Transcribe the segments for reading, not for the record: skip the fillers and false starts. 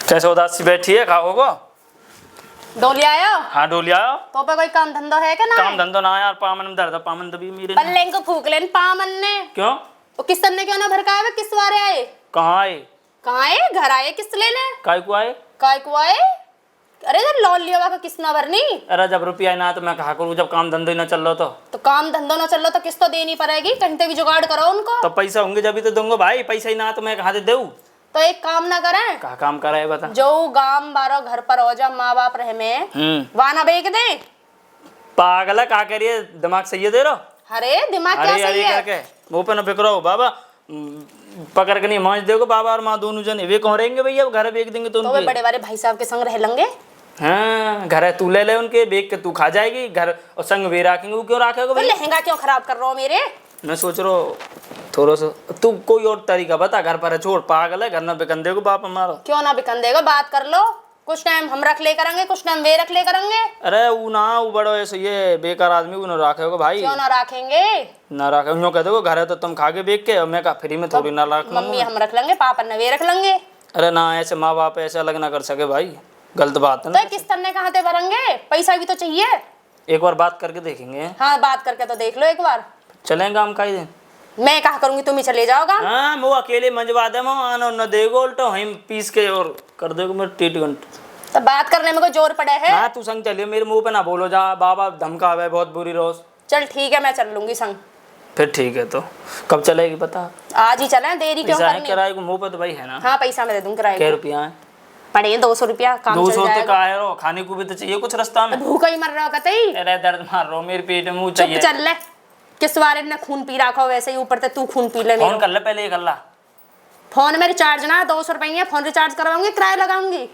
कैसे उदासी बैठी है, खाओगो? डोली आयो? हाँ डोली आयो। तो पे कोई काम धंधा है क्या ना? काम धंधो ना यार, पामन में दर्द, पामन दबी मेरे पल्ले को फूक लेन पामन ने। क्यों? वो किस ने क्यों ना भड़काए वे किस वारे आए? कहाँ आए? कहाँ आए? घर आए किस लेने? काय को आए? काय को आए? अरे जब लॉन लिया का किस ना भरनी? अरे जब रुपया ना तो मैं कहा करूँ, जब काम धंधो ही ना चल रहा तो काम धंधो ना चल रहा तो किस्त तो देनी पड़ेगी, घंटे की जुगाड़ करो उनको। तो पैसा होंगे जब ही तो दूंगा भाई, पैसा ही ना तो मैं कहाँ दे दूँ? तो एक काम ना करें? कहा काम कर रहे बता। जो गांव बारो घर पर हो जा माँ बाप रहे में वाना बेच दे। पागल है, कहा कह रही है? दिमाग सही है दे रहा? अरे दिमाग क्या सही है? करके मुँह पे न बिकरो बाबा, पकड़ के नहीं मांझ देखो बाबा और माँ दोनों जने वे कौन रहेंगे भैया, घर बेच देंगे तो वे बड़े बड़े भाई साहब के संग रह लेंगे। हाँ घर है, तू ले ले उनके, बेच के तू खा जाएगी घर, और संग वे रखेंगे, वो क्यों रखेगा भैया? लहंगा क्यों खराब कर रहा हो मेरे? मैं सोच रहा हूँ थोड़ा सा तू कोई और तरीका बता, घर पर है छोड़, पागल है, घर ना बिकन देगा बाप हमारा। क्यों ना बिकन देगा? बात कर लो, कुछ टाइम हम रख ले करेंगे, कुछ टाइम वे रख ले करेंगे। अरे वो ना वो बड़ो ऐसे ये बेकार आदमी वो ना रखेगा भाई। क्यों ना रखेंगे? ना रखे, यूँ कह दो घर है तो तुम खा के बेच के, और मैं कहा फ्री में थोड़ी ना रख लूंगा। मम्मी हम रख लेंगे, पापा ने वे रख लेंगे। अरे ना ऐसे माँ बाप ऐसे अलग ना कर सके भाई, गलत बात है ना। तो किस तरह कहाँ से भरेंगे? पैसा भी तो चाहिए। एक बार बात करके देखेंगे। हाँ बात करके तो देख लो एक बार। चलेंगे हम कई दिन? मैं कहा करूंगी, तुम ही चले जाओगा। हाँ वो अकेले मंजवा दे, आना न देगो उल्टो हम पीस के और कर देगो मेरे ट्रीटमेंट। तो बात करने में कोई जोर पड़े है? हाँ तू संग चलियो, मेरे मुंह पे ना बोलो जा बाबा, धमकावे बहुत बुरी रोज। चल ठीक है, मैं चल लूंगी संग। फिर ठीक है, तो कब चलेगी पता? आज ही चलें, देरी क्यों करनी? किराए को मुंह पे तो भाई है ना? हाँ पैसा मैं दे दूं किराए। क्या रुपया है? पड़े 200 रुपया, काम चल 200 जाएगा। का है रो, खाने को भी तो चाहिए कुछ रास्ता में। भूखा ही मर रहा कतई। अरे दर्द मार रो, मेरे पेट में मुंह चुप चाहिए। चल ले, किस वारे ने खून पी रखा हो वैसे ही ऊपर से तू खून पी ले। फोन कर ले पहले, कर ला फोन में रिचार्ज ना 200 रुपये, फोन रिचार्ज करवाऊंगी, किराया लगाऊंगी।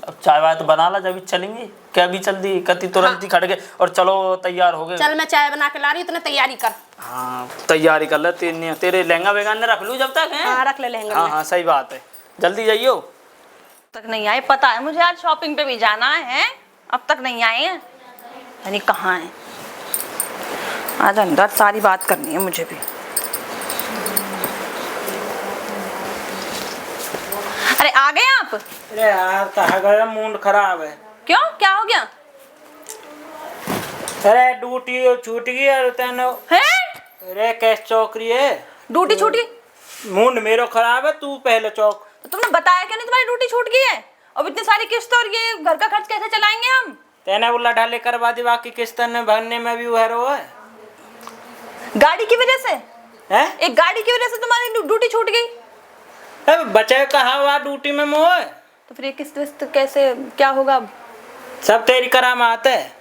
अब चाय वाय तो बना ला, जब चलेंगे क्या भी चल दी कति तुरंत ही खड़ गए और चलो तैयार हो गए। चल मैं चाय बना के ला रही हूँ, तूने तैयारी कर। हाँ तैयारी कर ले, तेरे लहंगा वेगान रख लूँ जब तक है। हाँ रख ले लहंगा। हाँ हाँ सही बात है, जल्दी जाइयो। तक नहीं आए, पता है मुझे आज शॉपिंग पे भी जाना है, अब तक नहीं आए हैं, यानी कहाँ है? आज अंदर सारी बात करनी है मुझे भी। अरे आ गए आप? अरे यार कहाँ गया, मूड खराब है। क्यों, क्या हो गया? अरे ड्यूटी छूट गई और तेनो है? अरे कैसे चौकरी है, ड्यूटी छूट गई? मूड मेरो खराब है, तू पहले चौक। तो तुमने बताया क्यों नहीं तुम्हारी ड्यूटी छूट गई है? अब इतनी सारी किस्त और ये घर का खर्च कैसे चलाएंगे हम? तेने बोला ढाले करवा दी, बाकी किस्त ने भरने में भी वो है। गाड़ी की वजह से? हैं? एक गाड़ी की वजह से तुम्हारी ड्यूटी छूट गई? अब बचे कहा हुआ ड्यूटी में मोह है। तो फिर ये किस्त विस्त कैसे क्या होगा अब? सब तेरी करामात है।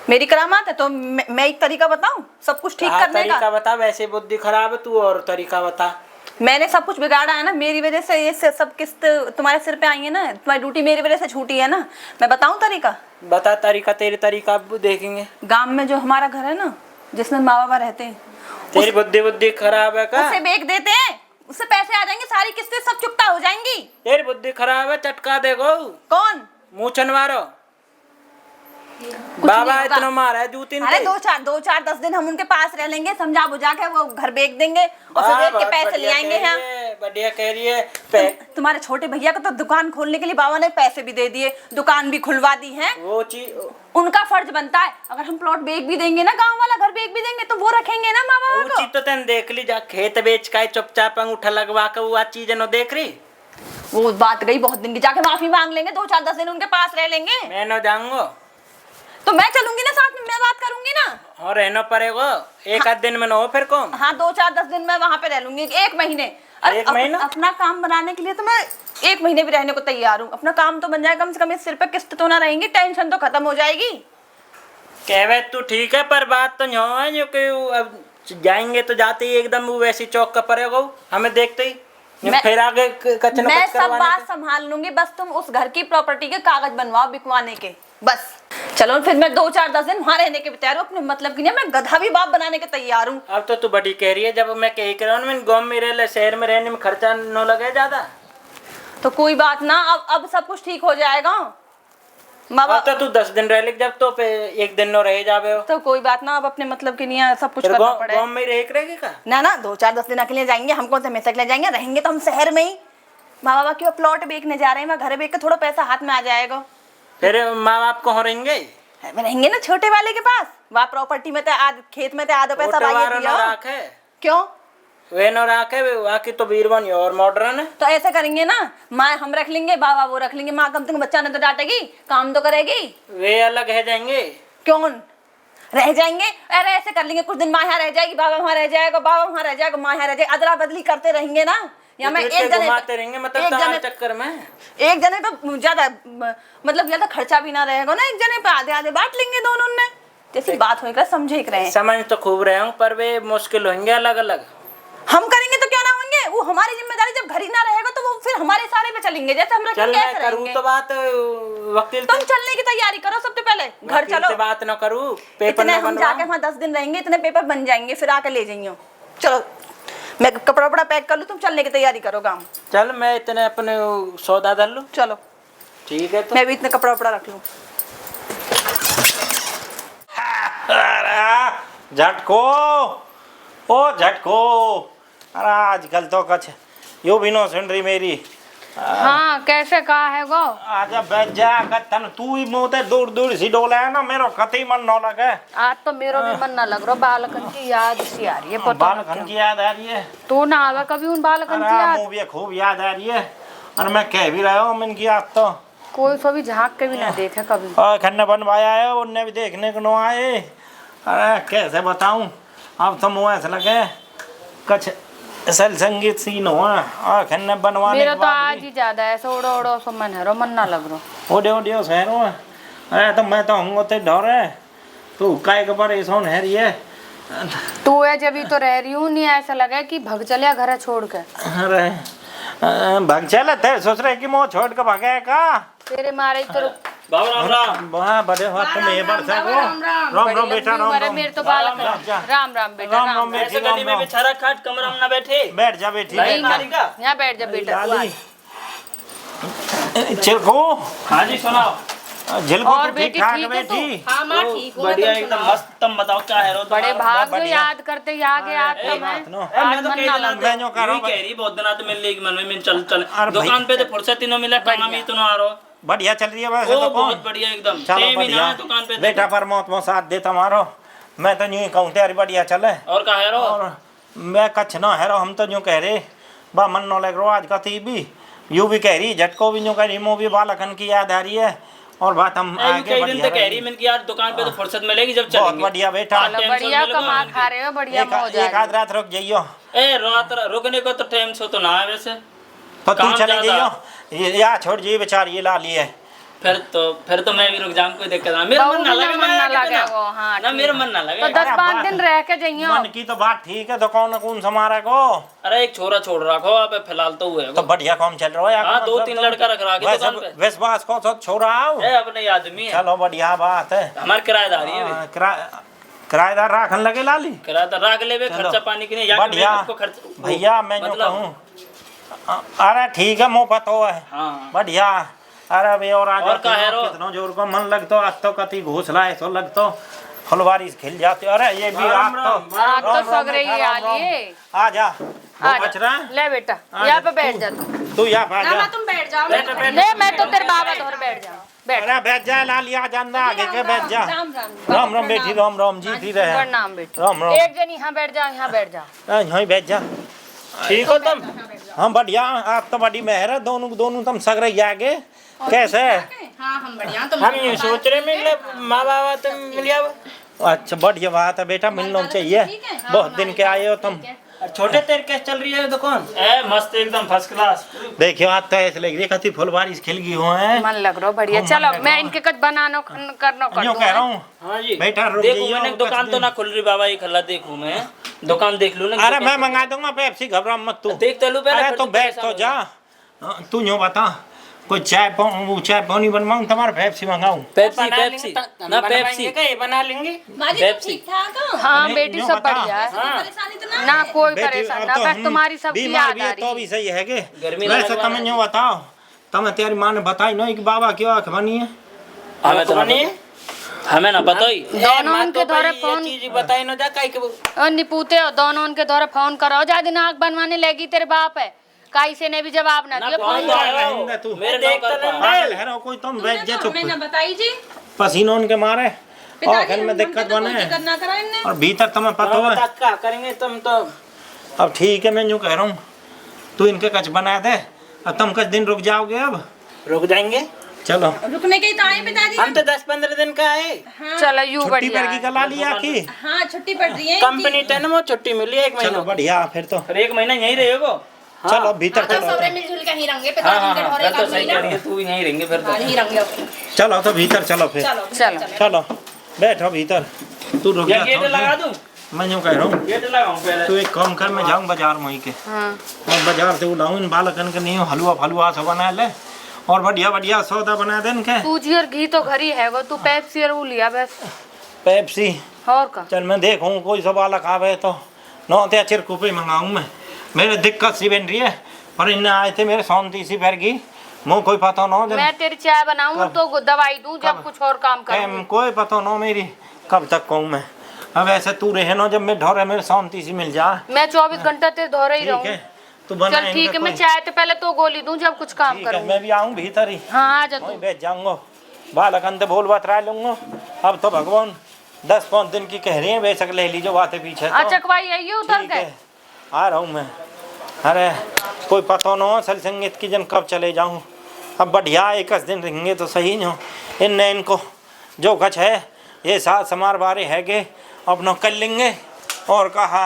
मेरी करामात है तो मैं एक तरीका बताऊं सब कुछ ठीक करने तरीका का? बता, वैसे बुद्धि खराब है तू, और तरीका बता। मैंने सब कुछ बिगाड़ा है ना, मेरी वजह से ये सब किस्त तुम्हारे सिर पे आई है ना, तुम्हारी ड्यूटी मेरी वजह से छूटी है ना। मैं बताऊं तरीका? बता तरीका, तेरी तरीका अब देखेंगे। गांव में जो हमारा घर है ना, जिसमें माँ बाबा रहते हैं, तेरी बुद्धि खराब है का? उससे बेच देते हैं, उससे पैसे आ जाएंगे, सारी किस्तें सब चुकता हो जाएंगी। तेरी बुद्धि खराब है, चटका देखो। कौन? मुँह छनवारो बाबा इतना मारा है जूती। अरे दो चार 10 दिन हम उनके पास रह लेंगे, समझा बुझा के वो घर बेच देंगे और फिर रेट के पैसे ले आएंगे। हम बढ़िया कह रही है। तुम्हारे छोटे भैया को तो दुकान खोलने के लिए बाबा ने पैसे भी दे दिए, दुकान भी खुलवा दी है। वो चीज उनका फर्ज बनता है, अगर हम प्लॉट बेच भी देंगे ना, गांव वाला घर बेच भी देंगे तो वो रखेंगे ना माँ बाबा को। चीज तो तेन देख ली, जा खेत बेच का चुपचाप अंगूठा लगवा के वो चीज न देख रही। वो बात गई बहुत दिन की, जाके माफी मांग लेंगे, 2-4-10 दिन उनके पास रह लेंगे। मैं न जाऊंगा तो मैं चलूंगी ना साथ में, मैं बात करूंगी ना। और रहना पड़ेगा एक आध दिन में न हो फिर कौन। हाँ 2-4-10 दिन मैं वहां पे रह लूंगी, 1 महीने। एक महीना? अपना काम बनाने के लिए तो मैं 1 महीने भी रहने को तैयार हूँ। अपना काम तो बन जाए, कम से कम इस सिर पे किस्त तो ना रहेंगी, टेंशन तो खत्म हो जाएगी। कहवे तू ठीक है, पर बात तो यो है जो कि अब जाएंगे तो जाते ही एकदम वो वैसी चौक का पड़ेगा हमें देखते ही। फिर आगे मैं सब बात संभाल लूंगी, बस तुम उस घर की प्रॉपर्टी के कागज बनवाओ बिकवाने के, बस। चलो फिर मैं 2-4-10 दिन वहां रहने के तैयार हूँ, अपने मतलब की नहीं, मैं गधा भी बाप बनाने के तैयार हूँ। अब तो तू बड़ी कह रही है, जब मैं कही कर रहा हूँ गाँव में रह शहर में रहने में खर्चा न लगे ज्यादा। तो कोई बात ना, अब सब कुछ ठीक हो जाएगा। अब तो तू 10 दिन रह ले, जब तो 1 दिन न रह जावे हो। तो कोई बात ना, अब अपने मतलब की नहीं, सब कुछ करना पड़ेगा। गाँव में रहेगी का? ना 2-4-10 दिन के लिए जाएंगे, हम कौन से हमेशा के लिए जाएंगे, रहेंगे तो हम शहर में ही। माँ बाबा क्यों प्लॉट बेचने जा रहे हैं, वहाँ घर बेच के थोड़ा पैसा हाथ में आ जाएगा। फिर माँ बाप कहाँ रहेंगे? रहेंगे ना छोटे वाले के पास, वहाँ प्रॉपर्टी में तो खेत में तो आधा पैसा छोटे भाई वाला दिया। न राख है, क्यों? वे न राख है, वहाँ की तो बीरबन और मॉडर्न है। तो ऐसे करेंगे ना, माँ हम रख लेंगे, बाबा वो रख लेंगे, माँ कम से कम बच्चा ने तो डांटेगी, काम तो करेगी। वे अलग है जाएंगे। क्यों रह जाएंगे? अरे ऐसे कर लेंगे, कुछ दिन माँ यहाँ रह जाएगी, बाबा वहाँ रह जाएगा, बाबा वहाँ रह जाएगा, माँ यहाँ रह जाएगी, अदला बदली करते रहेंगे ना। या मैं एक जने घुमाते रहेंगे, मतलब तुम्हारे चक्कर में एक जने पे ज्यादा मतलब ज्यादा खर्चा भी ना रहेगा ना, एक जने पे आधे आधे बांट लेंगे दोनों ने, जैसी बात होएगा समझे रहे हैं। समझ तो खूब रहे हूँ, पर वे मुश्किल होंगे अलग अलग। हम करेंगे तो क्या ना होंगे, वो हमारी जिम्मेदारी, जब घर ही ना रहेगा तो वो फिर हमारे सारे पे चलेंगे, जैसे हम चल कैसे मैं करूँ रहेंगे? तो बात वकील तुम चलने की तैयारी करो सबसे पहले, घर वकील चलो। से बात न करूँ, पेपर इतने न हम बनवाऊं। जाके वहाँ 10 दिन रहेंगे, इतने पेपर बन जाएंगे, फिर आके ले जाइयो। चलो मैं कपड़ा वपड़ा पैक कर लूँ, तुम चलने की तैयारी करो काम। चल मैं इतने अपने सौदा डाल लूँ। चलो ठीक है तो मैं भी इतने कपड़ा वपड़ा रख लूँ। झटको, ओ झटको, अरे आजकल तो कछ यो भी नो सुन रही मेरी। हाँ कैसे कहा है वो? आजा बैठ जा, कतन तू ही मोते दूर दूर सी डोला है ना, मेरो कतई मन न लगे। आज तो मेरो भी मन ना लग रहा, बालकन की याद सी आ रही है, पता नहीं बालकन की याद आ रही है। तो ना आवा कभी उन बालकन की अरे याद? मुझे खूब याद आ रही है, और मैं कह भी रहा हूँ इनकी याद तो। कोई सो भी झांक के भी ना देखे कभी। और खन्ने बनवाया है, उनने भी देखने को न आए। अरे कैसे बताऊं, अब तो मुँह ऐसा लगे कछ असल संगीत सीन हुआ, और खन्ने बनवाने मेरा के तो बाद आज भी ही ज्यादा ऐसा उड़ो उड़ो सो मन है, मन ना लग रहा। ओडे ओडे शहरों में। अरे तो मैं तो हूँ ते डर है, तू काय के पर ऐसा है रही है। तू है जब ही तो रह रही हूँ, नहीं ऐसा लगा कि भग चलिया घर छोड़ के। अरे भाग चला थे, सोच रहे कि मोह छोड़ के भागे का। तेरे मारे तो बाबा राम राम। वहाँ बड़े हाथ में ये बढ़ सको। राम राम बेटा, राम राम। मेरे तो बालक जा। राम राम बेटा, राम राम राम बेटी, ऐसे गली में बिछारा खाट कमरा में ना बैठे। बैठ जा बेटी, लाइन मारी का? यहाँ बैठ जा बेटा। लाली चिलको, हाँ जी सुनाओ। झिलको और तो ठीक बेटी ठाक ठीक है बेटी। तू? हाँ माँ ठीक हूँ। बढ़िया एकदम मस्त। तुम बताओ क्या है रो बड़े भाग जो बढ़िया। याद करते ही आगे आते हैं। बात नो। मैं तो मन कह ना रहा लग मैं जो कर रहा हूँ कह रही बहुत दिना तो मिल लेगी मन में चल चल अरे भाई। दुकान पे तो फुर्सत ही न मिला, खाना भी तो ना आ रहा। बढ़िया चल रही है वैसे ओ तो बहुत कौन। बढ़िया एकदम। चलो टेम ही ना बढ़िया है दुकान पे तो। बेटा, परमात्मा साथ दे तुम्हारो। मैं तो यूं ही कहूँ तेरी बढ़िया चले। और कहा है रो? और मैं कछ ना है रो, हम तो यूं कह रहे बा मन न लग रहा आज का थी भी, यूं भी कह रही झटको भी यूं कह रही, मुँह भी बालकन की याद आ रही है। और बात हम आगे कई दिन बढ़िया तो कह रही मैंने कि यार दुकान पे तो फुर्सत मिलेगी जब बहुत चलेंगे। बढ़िया बेटा। चलो बढ़िया कमा खा रहे हो, बढ़िया मौज एक आध रात रुक जाइयो, ए रात रुकने को तो टाइम से तो ना है वैसे। तो तू काम चले ज्यादा। जाइयो, या छोड़ जी बेचारी ये लाली है। फिर तो मैं भी रुक जाऊं, कोई दिक्कत ना। मेरा मन ना लगे, मन ना मैं लगे ना वो। हाँ ना मेरा मन ना लगे। तो 10-5 दिन रह के जाइयो। मन की तो बात ठीक है, तो कौन कौन समारा को। अरे एक छोरा छोड़ रखो अब फिलहाल तो हुए तो बढ़िया काम चल रहा है यार। हाँ 2-3 लड़का रख रहा है दुकान पे। विश्वास को सब छोड़ा आओ। ए अपने आदमी है, चलो बढ़िया बात है। हमारे किराएदारी है हाँ, किराएदार राखन लगे लाली। किराएदार राख ले खर्चा पानी के लिए बढ़िया भैया, मैं जो कहूँ अरे ठीक है, मुँह पतो है। हाँ बढ़िया। अरे बे और आज और का है रो? कितना जोर को मन लगतो, आज तो कति घोसला है तो लगतो फुलवारी खिल जाते। अरे ये भी राम आज राम, तो आज तो राम राम सगरे बेटा, ही राम आ राम। लिए। आ जा, वो बच रहा है। ले बेटा आ यहाँ जा, पे बैठ जा तू। तू यहाँ पे आ जा। तुम बैठ जाओ। बैठ, बैठ। ले मैं तो तेरे बाबा तोहर बैठ जाऊँ। बैठ। अरे बैठ जा लाली, आ जाना आगे के बैठ जा। राम राम। राम राम बेटी, राम राम, जीती रहे। प्रणाम बेटा। राम राम। एक जन यहाँ बैठ जा, यहाँ बैठ जा। यहीं बैठ जा। ठीक हो तुम? हम बढ़िया, आप तो बड़ी मेहर है, दोनों दोनों तुम सगरे आगे कैसे। हाँ हम बढ़िया। हम यूँ सोच रहे मिले माँ बाबा तुम मिलिया। अच्छा बढ़िया बात है बेटा, मिलना चाहिए। बहुत दिन के आए हो तुम। छोटे तेरे कैसे चल रही है दुकान? ए मस्त एकदम फर्स्ट क्लास। देखियो आज तो ऐसे लग रही है फुलवारी खिल गई हो है। मन लग रहा बढ़िया। मन चलो लग मैं रहा। इनके कुछ बनानो करनो कर यूँ दूँ। कह रहा हूँ हाँ जी बेटा, रुक देखो जाइयो, मैंने दुकान कुछ तो ना दिन। खुल रही बाबा, ये खल्ला देखूं मैं दुकान देख लूं ना। अरे मैं मंगा दूंगा पेप्सी, घबरा मत तू। देख तो लूं पहले, अरे फिर तो तो बैठ परेशान तो जा। तू यूँ बता, कोई चाय पानी बनवाऊँ तुम्हारे पेप्सी मंगाऊँ। पेप्सी पेप्सी ना पेप्सी बना लेंगे। पेप्सी। ठीक ठाक हो? हाँ बेटी यूँ सब बता। बढ़िया है। परेशानी तो ना? ना कोई बेटी, परेशान अब ना, तो बस हम तुम्हारी सबकी बीमार याद भी आ है रही तो है। भी सही है कि गर्मी वैसे लगवा तुम यूँ बताओ, तुम्हें तेरी माँ ने बताई नहीं कि बाबा की आँख बनी है। हमें तो बनी है? हमें ना पता ही। दोनों उनके द्वारा फोन चीज बताई ना जा काई के और निपूते हो, दोनों उनके द्वारा फोन करो। जा दिन आँख बनवाने लगी तेरे बाप है, काई से ने भी जवाब ना दिया कौन फोन आया? रहेंगे तू मेरे देख तो नहीं पागल है रो कोई तुम बैठ जा चुप मैंने बताई जी पसीनों के मारे आखिर में दिक्कत तो बने करना करा इनने और भीतर तुम्हें पता है तक क्या करेंगे तुम तो। अब ठीक है मैं यूँ कह रहा हूँ तू इनके कच बना दे अब तुम कुछ दिन रुक जाओगे अब रुक जाएंगे, चलो रुकने के ही तो आए पिताजी। हम तो 10-15 दिन का आए। चलो यू छुट्टी बढ़िया पर की कला लिया की हाँ छुट्टी पड़ रही है कंपनी टेन में छुट्टी मिली है 1 चलो महीना। बढ़िया फिर तो फिर 1 महीना यहीं रहेगो। चलो भीतर तो चलो सबरे मिलजुल के ही रहेंगे पिताजी के ढोरे फिर का तो सही कह रही है, तू भी यहीं रहेंगे फिर तो। ही रहेंगे। चलो तो भीतर चलो फिर चलो चलो बैठो भीतर तू रुक या जा गेट लगा दूं? मैं यूँ कह रहा हूँ गेट लगाऊं पहले? तू एक काम कर मैं जाऊँ बाजार में ही के हाँ और बाजार से उलाऊं इन बालकन के नहीं हलवा फलवा सब बना ले और बढ़िया बढ़िया सौदा बना दे इनके सूजी और घी तो घर ही है वो, तू पेप्सी और वो लिया बस पेप्सी और का। चल मैं देखूँ कोई सब बालक आवे तो नौ ते चिरकू पे मंगाऊँ मैं मेरे दिक्कत सी बन रही है और इन्हें आए थे मेरे शांति सी भर गई मुँह कोई पता न हो मैं तेरी चाय बनाऊं तो दवाई दूं जब कुछ और काम करूं। कोई पता न हो मेरी कब तक कहूँ मैं अब ऐसे तू रहे ना जब मैं ढोरे मेरे शांति सी मिल जा मैं 24 घंटा तेरे धोरे ही ठीक रहूं। है तू बना चल ठीक है, मैं चाय तो पहले तो गोली दूं जब कुछ काम ठीक है करूं। मैं भी आऊँ भीतर ही हाँ आ जा वहीं तू। बैठ जाऊंगा बालकन तो बोल बतरा लूंगा अब तो भगवान 10-5 दिन की कह रही है बेशक ले लीजिए बातें पीछे तो। चकवाई आइए उतर ठीक के। है आ रहा हूँ मैं अरे कोई पता न हो सल संगीत की जन कब चले जाऊँ अब बढ़िया एक दिन रहेंगे तो सही न इनने इनको जो कुछ है ये साथ समार बारे है के अपना कर लेंगे और कहा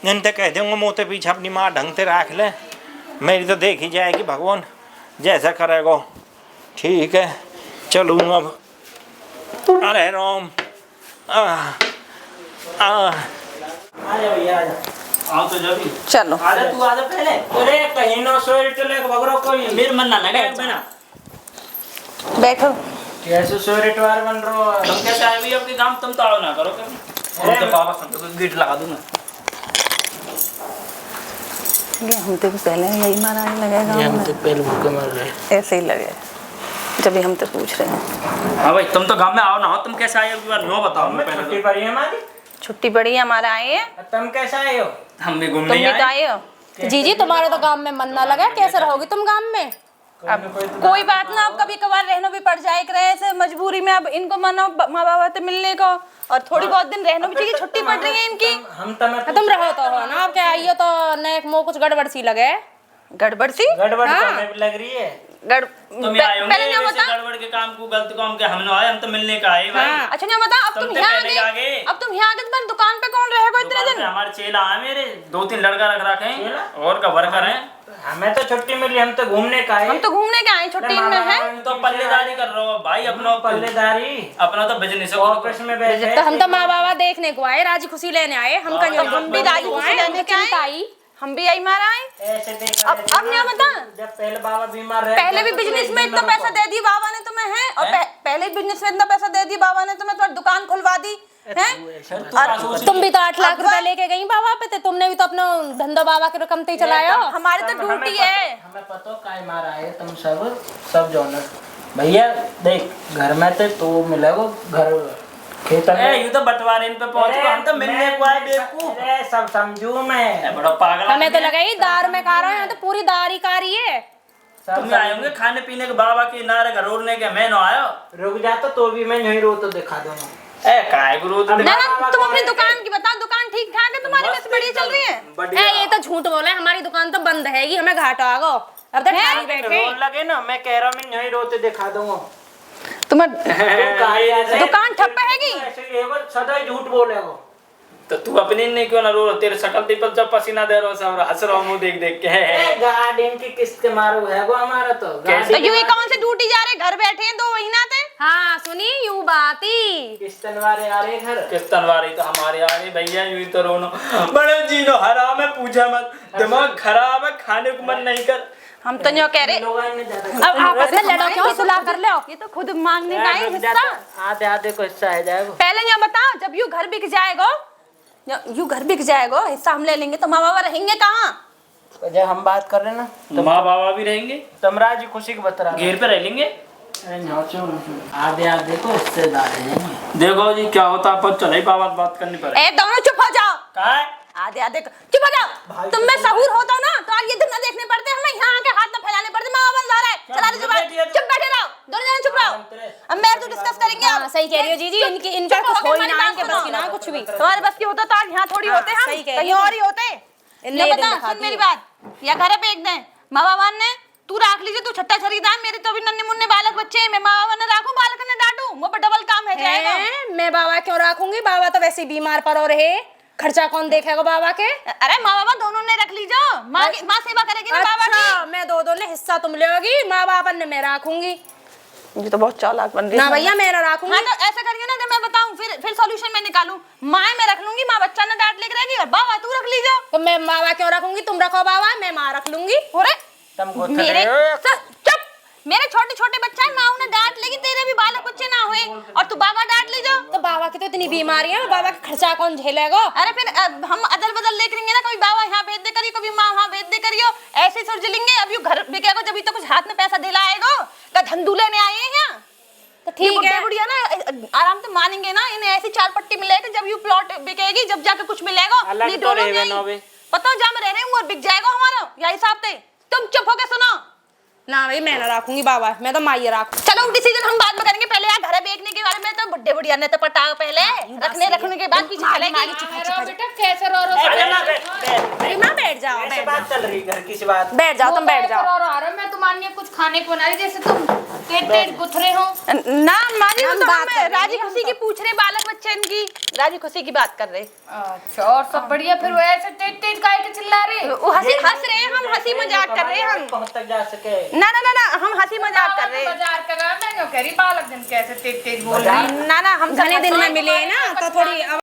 इनते कह दूँगा मोते पीछे अपनी माँ ढंग से रख ले मेरी तो देखी जाएगी भगवान जैसा करेगा ठीक है चलूँ अब अरे राम आ आजा भैया आजा। आओ तो जल्दी। चलो आजा तू आजा पहले। अरे कहीं ना सोए टले को भगरो कोई मेरे मन ना लगे बिना। बैठो। कैसे सोरेटवार बन रहो। तुम कैसे आए भैया आपके काम? तुम तो आओ ना करो कभी। हम तो बाबा संत को गेट लगा दूंगा। ये हम तो पहले यही मारा लगेगा हम तो पहले भूखे मर रहे। ऐसे ही लगे जब भी हम तो पूछ रहे हैं। हाँ भाई तुम तो गांव में आओ ना हो, तुम कैसे आए अगली बार नो बताओ मैं पहले छुट्टी तो। पड़ी है हमारी। छुट्टी पड़ी है हमारा आए हैं तुम कैसे आए हो? हम भी तुम घूमने भी ही तो आए। आए हो। जीजी तुम्हारे तो काम में मन ना लगा, कैसे रहोगी तुम काम में? अब कोई बात ना, अब कभी कभार रहना भी पड़ जाए करे ऐसे मजबूरी में। अब इनको मनो माँ बाबा से मिलने को और थोड़ी बहुत दिन रहना भी चाहिए। छुट्टी पड़ रही है इनकी। हम तुम्हें तुम रहो तो हो ना, अब क्या आइयो तो नेक मो कुछ गड़बड़ सी लगे। गड़बड़ सी गड़बड़ हाँ। तुम्हें भी लग रही है। तुम आए होंगे पहले ना वैसे बता। गड़बड़ के काम को गलत काम के हम ना आए, हम तो मिलने का आए भाई। हाँ। अच्छा नहीं बता, अब तुम तुम तो यहाँ पहले ही आ आ गए। गए। अब तुम यहाँ आ गए तो फिर दुकान पे कौन रहेगा इतने दुकान पे दिन? हमारे चेला है मेरे 2-3 लड़का रख रखे हैं चेला? और का वर्कर है। हमें तो छुट्टी मिली, हम तो घूमने का आए। हम तो घूमने के आए, छुट्टी में है। तुम तो पल्लेदारी कर रहे हो भाई अपना पल्लेदारी अपना तो बिजनेस है। ऑफिस में बैठे। तो हम तो माँ बाबा देखने को आए, राजी खुशी लेने आए। हम कहीं हाँ, हम भी राजी खुशी लेने के चिंता आए। आई। हम भी यही मारा है। ऐसे देखा अब क्या बता? जब पहले बाबा बीमार रहे, पहले भी तो बिजनेस में इतना बीमार पैसा दे दिया बाबा ने तुम्हें है, और पहले बिजनेस में इतना पैसा दे दिया बाबा ने तुम्हें, तुम्हारी दुकान खुलवा दी है। और तुम भी तो 8 लाख रुपए लेके गई बाबा पे थे, तुमने भी तो अपना धंधा बाबा के रकम ते चलाया। हमारी तो ड्यूटी है। हमें पता काय मारा है तुम सब जोनर भैया। देख घर में तो मिलेगो घर खेत में। यू तो बंटवारे इन पे पहुंच गए, हम तो मिलने को आए बेवकूफ। अरे सब समझू मैं। बड़ा पागल हमें तो लगा ही दार में खा रहे हैं, यहाँ तो पूरी दार ही खा रही है। तुम आए होंगे खाने पीने के बाबा के नारे का रोने के, मैं ना आयो। रुक जाता तो भी मैं यहीं रो तो दिखा दूंगा। ए काय गुरु तो ना ना, तुम अपनी दुकान की बताओ। दुकान ठीक ठाक है तुम्हारी? वैसे बढ़िया चल रही है? बढ़िया। ये तो झूठ बोला है, हमारी दुकान तो बंद है, हमें घाटा आगो। अब तो खाली बैठे। रोन लगे ना, मैं कह रहा हूँ मैं यहीं रोते दिखा दूंगा। तुम्हारी दुकान ठप रहेगी? सदा ही झूठ बोलेगो। तो तू अपने नहीं क्यों ना रो? तेरे शकल पे पर जब पसीना दे रहा सब हंस रहा हूं देख देख के। गार्डन की किस्त के मारू है वो हमारा तो। तो यूं ही कौन से ड्यूटी जा रहे? घर बैठे हैं 2 महीना थे। हाँ सुनी यू बात ही। किस्तन वाले आ रहे घर। किस्तन वाली तो हमारे आ रही भैया, यूं ही तो रोनो। बड़े जीनो हराम है, पूछा मत, दिमाग खराब है, खाने को मन नहीं कर। हम तो यूं कह रहे अब आपस में लड़ो क्यों, सुलह कर लो। ये तो खुद मांगने का ही हिस्सा। आधे आधे को हिस्सा है जाएगा। पहले यूं बताओ, जब यूं घर बिक जाएगा, यूं घर बिक जाएगा, हिस्सा हम ले लेंगे, तो माँ बाबा रहेंगे कहाँ? जब हम बात कर रहे ना तो माँ बाबा भी रहेंगे, तुम राजी खुशी के बता घेर पे रह लेंगे। आधे आधे को हिस्सेदार हैं। देखो जी क्या होता है, पर चले बाबा बात करनी पड़े। ए दोनों चुप हो जाओ। कहा है? आधे आधे चुप हो जाओ। तुम में सहूर होता ना तो आज ये दिन ना देखने पड़ते, हमें यहाँ आके हाथ ना फैलाने पड़ते। माँ बन जा रहा है, चला दे जुबान, चुप बैठे रहो, दोनों जने चुप रहो। अब मैं तो डिस्कस करेंगे। हाँ, सही कह रही हो जीजी, इनका कुछ हो ही ना, इनके बस की ना कुछ भी। तुम्हारे बस की होता तो आज यहाँ थोड़ी होते हम, सही कह रही कहीं हो और ही होते। इनने ये ये दिन बता, दिखा सुन मेरी दिए। बात, या घर पे एक दिन माँ बाबा ने तू राख लीजिए, तू छट्टा खरीदा, मेरे तो अभी नन्हे मुन्ने बालक बच्चे हैं, मैं माँ बाबा ने राखूं, बालक ने डांटूं, मुझ पर डबल काम है जाएगा। मैं बाबा क्यों रखूंगी? बाबा तो वैसे ही बीमार पड़ो रहे, खर्चा कौन देखेगा बाबा के? अरे माँ बाबा दोनों ने रख लीजो, माँ सेवा करेगी ना बाबा अच्छा, की। मैं दो ने हिस्सा तुम लोगी, माँ बाबा ने मैं रखूंगी। ये तो बहुत चालाक बन रही ना है। भैया मेरा रखूंगी। हाँ तो ऐसा करिए ना, जब मैं बताऊं फिर सॉल्यूशन मैं निकालूं। माँ मैं रख लूंगी, माँ बच्चा ने डांट लेकर रहेगी, और बाबा तू रख लीजिए। तो मैं बाबा क्यों रखूंगी? तुम रखो बाबा, मैं माँ रख लूंगी। अरे तुम को मेरे चुप, मेरे छोटे छोटे बच्चा है, माँ उन्हें डांट लेगी, तेरे भी बालक बच्चे ना हुए और तू बाबा डांट लीजो। तो बाबा की तो इतनी बीमारी है, बाबा का खर्चा कौन झेलेगा? अरे फिर हम अदल बदल लेकर रहेंगे ना, कभी बाबा यहाँ भेज दे करियो, कभी माँ वहाँ भेज दे करियो, ऐसे सोच लेंगे। अब यू घर बिकेगा जब तो कुछ हाथ में पैसा दिलाएगा, का धंधू लेने आए हैं यहाँ। तो ठीक है, बुढ़िया ना आराम से मानेंगे ना, इन्हें ऐसी चार पट्टी मिलेगी, जब यू प्लॉट बिकेगी जब जाके कुछ मिलेगा। अलग नहीं तो दोनों रहेगा नहीं। नौवे। पता हो जहाँ मैं रह रही हूँ और बिक जाएगा हमारा, या हिसाब से। तुम चुप होके सुनो। ना भाई मैं ना रखूंगी बाबा, मैं तो माँ ही रखूं। चलो डिसीजन हम बाद में करेंगे, पहले यार घर बेचने के बारे में तो बुड्ढे बुढ़िया ने तो पटाओ पहले, रखने के बाद पीछे चलेगी। बेटा कैसे रो रहे अरे माँ, अरे माँ बैठ जाओ, ऐसे बात चल रही घर की सी बात। बैठ जाओ, तुम बैठ जाओ। मैं तुम्हारे लिए कुछ खाने को बना रही, जैसे तुम पेट गुथरे हो। ना मानी हम तो बात कर हम रहे राजी खुशी की पूछ रहे, बालक बच्चे इनकी राजी खुशी की बात कर रहे। अच्छा, और सब बढ़िया? फिर वो ऐसे तेज तेज काहे के चिल्ला रहे? वो हंस रहे हैं, हम हंसी मजाक कर रहे हैं हम। कहाँ तक जा सके। ना ना ना ना, हम हंसी मजाक कर रहे हैं। बाजार का मैं क्यों कह रही, बालक जन कैसे तेज तेज बोल रही। ना ना हम घने दिन में मिले ना तो थोड़ी